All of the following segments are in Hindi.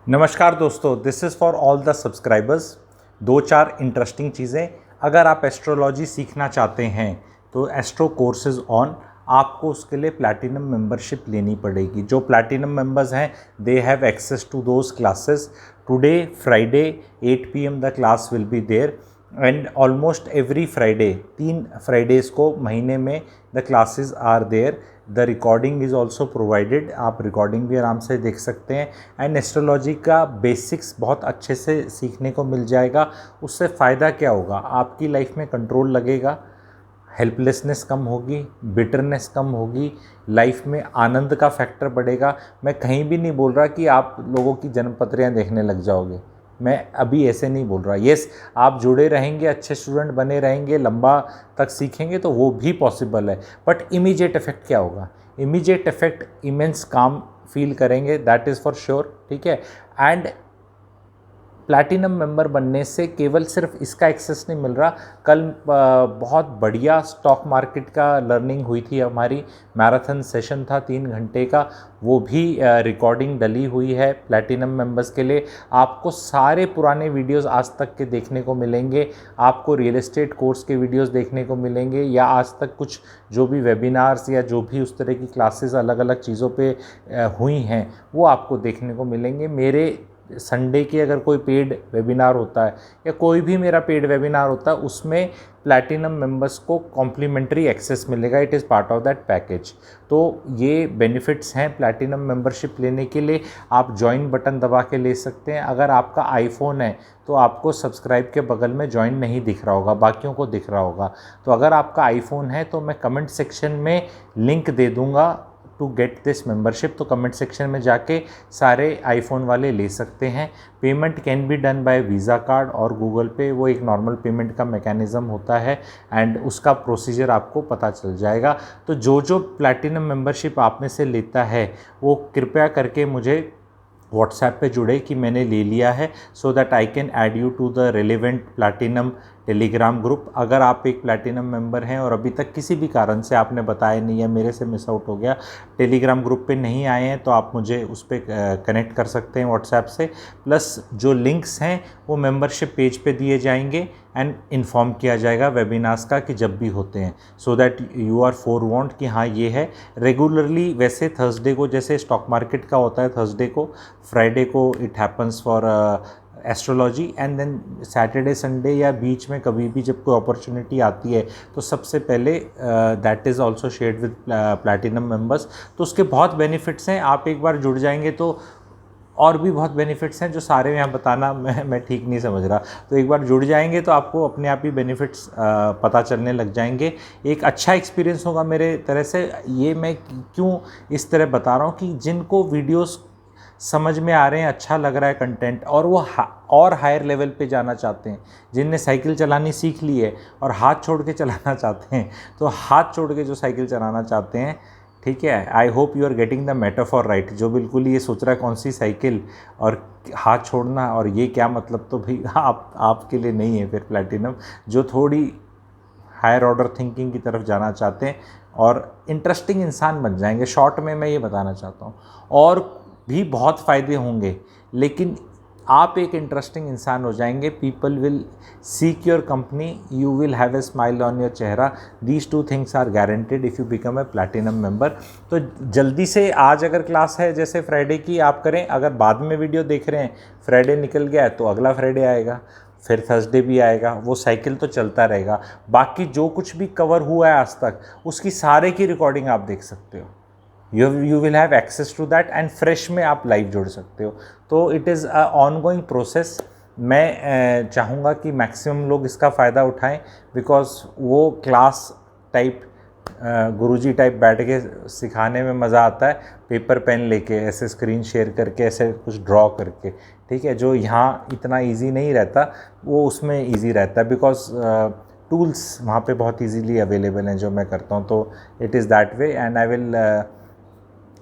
नमस्कार दोस्तों, this is for all the subscribers. दो चार इंटरेस्टिंग चीज़ें। अगर आप एस्ट्रोलॉजी सीखना चाहते हैं तो एस्ट्रो कोर्सेज ऑन, आपको उसके लिए प्लैटिनम मेंबरशिप लेनी पड़ेगी। जो प्लैटिनम मेंबर्स हैं they have access to those classes. Today Friday 8 PM the class will be there and almost every Friday, 3 Fridays को महीने में the classes are there. The recording is also provided, आप रिकॉर्डिंग भी आराम से देख सकते हैं। एंड एस्ट्रोलॉजी का बेसिक्स बहुत अच्छे से सीखने को मिल जाएगा। उससे फ़ायदा क्या होगा, आपकी लाइफ में कंट्रोल लगेगा, हेल्पलेसनेस कम होगी, बिटरनेस कम होगी, लाइफ में आनंद का फैक्टर बढ़ेगा। मैं कहीं भी नहीं बोल रहा कि आप लोगों की जन्मपत्रियाँ देखने लग जाओगे, मैं अभी ऐसे नहीं बोल रहा। येस, आप जुड़े रहेंगे, अच्छे स्टूडेंट बने रहेंगे, लंबा तक सीखेंगे तो वो भी पॉसिबल है। बट इमीडिएट इफेक्ट क्या होगा? इमीडिएट इफेक्ट इमेंस काम फील करेंगे, दैट इज़ फॉर श्योर। ठीक है। एंड प्लैटिनम मेंबर बनने से केवल सिर्फ इसका एक्सेस नहीं मिल रहा। कल बहुत बढ़िया स्टॉक मार्केट का लर्निंग हुई थी हमारी, मैराथन सेशन था 3 घंटे का, वो भी रिकॉर्डिंग डली हुई है प्लैटिनम मेंबर्स के लिए। आपको सारे पुराने वीडियोस आज तक के देखने को मिलेंगे, आपको रियल एस्टेट कोर्स के वीडियोस देखने को मिलेंगे, या आज तक कुछ जो भी वेबिनार्स या जो भी उस तरह की क्लासेस अलग अलग चीज़ों पे हुई हैं वो आपको देखने को मिलेंगे। मेरे संडे की अगर कोई पेड वेबिनार होता है या कोई भी मेरा पेड वेबिनार होता है, उसमें प्लैटिनम मेंबर्स को कॉम्प्लीमेंट्री एक्सेस मिलेगा। It is part of that package. तो ये बेनिफिट्स हैं प्लैटिनम मेंबरशिप लेने के लिए। आप ज्वाइन बटन दबा के ले सकते हैं। अगर आपका आईफोन है तो आपको सब्सक्राइब के बगल में ज्वाइन नहीं दिख रहा होगा, बाकियों को दिख रहा होगा। तो अगर आपका आईफोन है तो मैं कमेंट सेक्शन में लिंक दे दूँगा टू गेट दिस मेंबरशिप, तो कमेंट सेक्शन में जाके सारे आईफोन वाले ले सकते हैं। Payment can be done by visa card और गूगल पे, वो एक नॉर्मल पेमेंट का मैकेनिज़्म होता है एंड उसका प्रोसीजर आपको पता चल जाएगा। तो जो जो प्लैटिनम मेंबरशिप आप में से लेता है वो कृपया करके मुझे व्हाट्सएप पे जुड़े कि मैंने ले लिया है, so that I can add you to the relevant platinum Telegram group. अगर आप एक प्लैटिनम मेंबर हैं और अभी तक किसी भी कारण से आपने बताया नहीं है, मेरे से मिस आउट हो गया, टेलीग्राम ग्रुप पे नहीं आए हैं, तो आप मुझे उस पर कनेक्ट कर सकते हैं व्हाट्सएप से। प्लस जो लिंक्स हैं वो मेंबरशिप पेज पे दिए जाएंगे एंड इन्फॉर्म किया जाएगा वेबिनार्स का कि जब भी होते हैं, सो दैट यू आर फोरवार्न्ड कि हाँ ये है। रेगुलरली वैसे थर्सडे को जैसे स्टॉक मार्केट का होता है थर्सडे को, फ्राइडे को it happens for astrology, and then Saturday Sunday या बीच में कभी भी जब कोई अपॉर्चुनिटी आती है तो सबसे पहले that is also shared with platinum members. तो उसके बहुत बेनिफिट्स हैं। आप एक बार जुड़ जाएंगे तो और भी बहुत बेनिफिट्स हैं जो सारे यहाँ बताना मैं ठीक नहीं समझ रहा। तो एक बार जुड़ जाएंगे तो आपको अपने आप ही बेनिफिट्स पता चलने लग जाएंगे। एक अच्छा एक्सपीरियंस होगा मेरे तरह से। ये मैं क्यों इस तरह बता रहा हूँ कि जिनको वीडियोस समझ में आ रहे हैं, अच्छा लग रहा है कंटेंट, और वो और हायर लेवल पे जाना चाहते हैं, जिनने साइकिल चलानी सीख ली है और हाथ छोड़ के चलाना चाहते हैं, तो हाथ छोड़ के जो साइकिल चलाना चाहते हैं, ठीक है, I hope you are getting the metaphor right. जो बिल्कुल ये सोच रहा है कौन सी साइकिल और हाथ छोड़ना और ये क्या मतलब, तो भाई आपके लिए नहीं है फिर प्लैटिनम। जो थोड़ी हायर ऑर्डर थिंकिंग की तरफ जाना चाहते हैं और इंटरेस्टिंग इंसान बन जाएंगे, शॉर्ट में मैं ये बताना चाहता हूँ। और भी बहुत फ़ायदे होंगे, लेकिन आप एक इंटरेस्टिंग इंसान हो जाएंगे। People will seek your company, you will have a smile on your चेहरा। These 2 things are guaranteed if you become a platinum member. तो जल्दी से आज अगर क्लास है जैसे फ्राइडे की आप करें, अगर बाद में वीडियो देख रहे हैं, फ्राइडे निकल गया है तो अगला फ्राइडे आएगा, फिर थर्सडे भी आएगा, वो साइकिल तो चलता रहेगा। बाकी जो कुछ भी कवर हुआ है आज तक उसकी सारे की रिकॉर्डिंग आप देख सकते हो। You will have access to that and fresh में आप लाइव जुड़ सकते हो। तो it is a ongoing process. मैं चाहूँगा कि मैक्सिमम लोग इसका फ़ायदा उठाएं, बिकॉज वो क्लास टाइप गुरुजी टाइप बैठ के सिखाने में मज़ा आता है, पेपर पेन लेके ऐसे स्क्रीन शेयर करके ऐसे कुछ ड्रॉ करके, ठीक है। जो यहाँ इतना इजी नहीं रहता वो उसमें इजी रहता है, बिकॉज टूल्स वहाँ पे बहुत इजीली अवेलेबल हैं जो मैं करता हूँ। तो it is that way and I will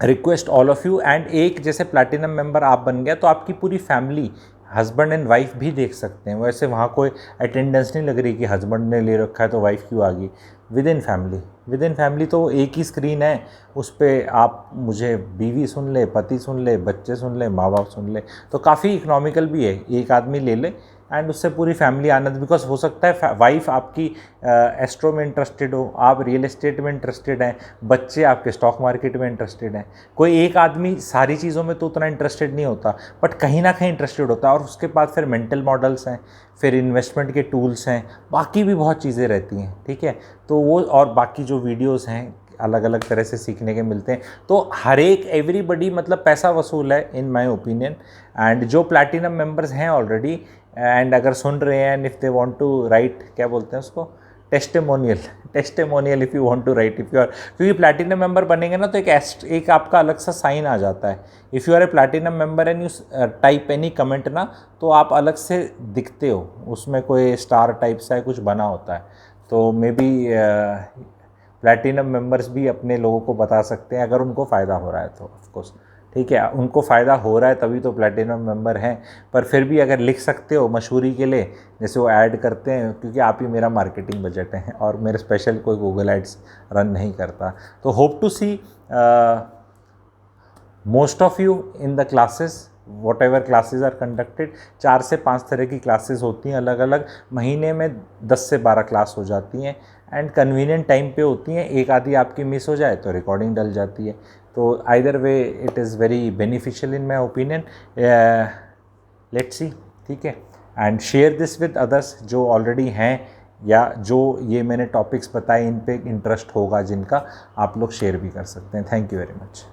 request all of you. And एक जैसे प्लैटिनम मेंबर आप बन गया तो आपकी पूरी फैमिली, हस्बैंड एंड वाइफ भी देख सकते हैं। वैसे वहाँ कोई अटेंडेंस नहीं लग रही कि हस्बैंड ने ले रखा है तो वाइफ क्यों आ गई। विद इन फैमिली तो एक ही स्क्रीन है, उस पर आप मुझे बीवी सुन ले, पति सुन ले, बच्चे सुन ले, माँ बाप सुन ले, तो काफ़ी इकोनॉमिकल भी है, एक आदमी ले ले एंड उससे पूरी फैमिली आनंद। बिकॉज हो सकता है वाइफ आपकी एस्ट्रो में इंटरेस्टेड हो, आप रियल एस्टेट में इंटरेस्टेड हैं, बच्चे आपके स्टॉक मार्केट में इंटरेस्टेड हैं। कोई एक आदमी सारी चीज़ों में तो उतना इंटरेस्टेड नहीं होता, बट कहीं ना कहीं इंटरेस्टेड होता है। और उसके बाद फिर मेंटल मॉडल्स हैं, फिर इन्वेस्टमेंट के टूल्स हैं, बाकी भी बहुत चीज़ें रहती हैं, ठीक है। तो वो और बाकी जो वीडियोज़ हैं अलग अलग तरह से सीखने के मिलते हैं। तो हर एक एवरीबडी मतलब पैसा वसूल है इन माय ओपिनियन। एंड जो प्लैटिनम मेंबर्स हैं ऑलरेडी एंड अगर सुन रहे हैं, if they want to write, क्या बोलते हैं उसको, testimonial if you want to write, if you are, क्योंकि प्लैटिनम मेंबर बनेंगे ना तो एक आपका अलग सा साइन आ जाता है। If you are a platinum member and you type any comment ना, तो आप अलग से दिखते हो, उसमें कोई स्टार टाइप सा कुछ बना होता है। तो मे बी प्लैटिनम मेंबर्स भी अपने लोगों को बता सकते हैं अगर उनको फ़ायदा हो रहा है तो, ऑफकोर्स, ठीक है। उनको फ़ायदा हो रहा है तभी तो प्लैटिनम मेंबर हैं। पर फिर भी अगर लिख सकते हो मशहूरी के लिए, जैसे वो ऐड करते हैं, क्योंकि आप ही मेरा मार्केटिंग बजट है और मेरे स्पेशल कोई गूगल एड्स रन नहीं करता। तो hope to see most of you in the classes, whatever classes are conducted. 4 से 5 तरह की क्लासेस होती हैं अलग अलग, महीने में 10 से 12 क्लास हो जाती हैं एंड कन्वीनियंट टाइम पे होती हैं। एक आधी आपकी मिस हो जाए तो रिकॉर्डिंग डल जाती है। तो either way it is very beneficial in my opinion. Let's see, ठीक है। And share this with others जो ऑलरेडी हैं या जो ये मैंने टॉपिक्स बताए इन पे इंटरेस्ट होगा जिनका, आप लोग शेयर भी कर सकते हैं। Thank you very much.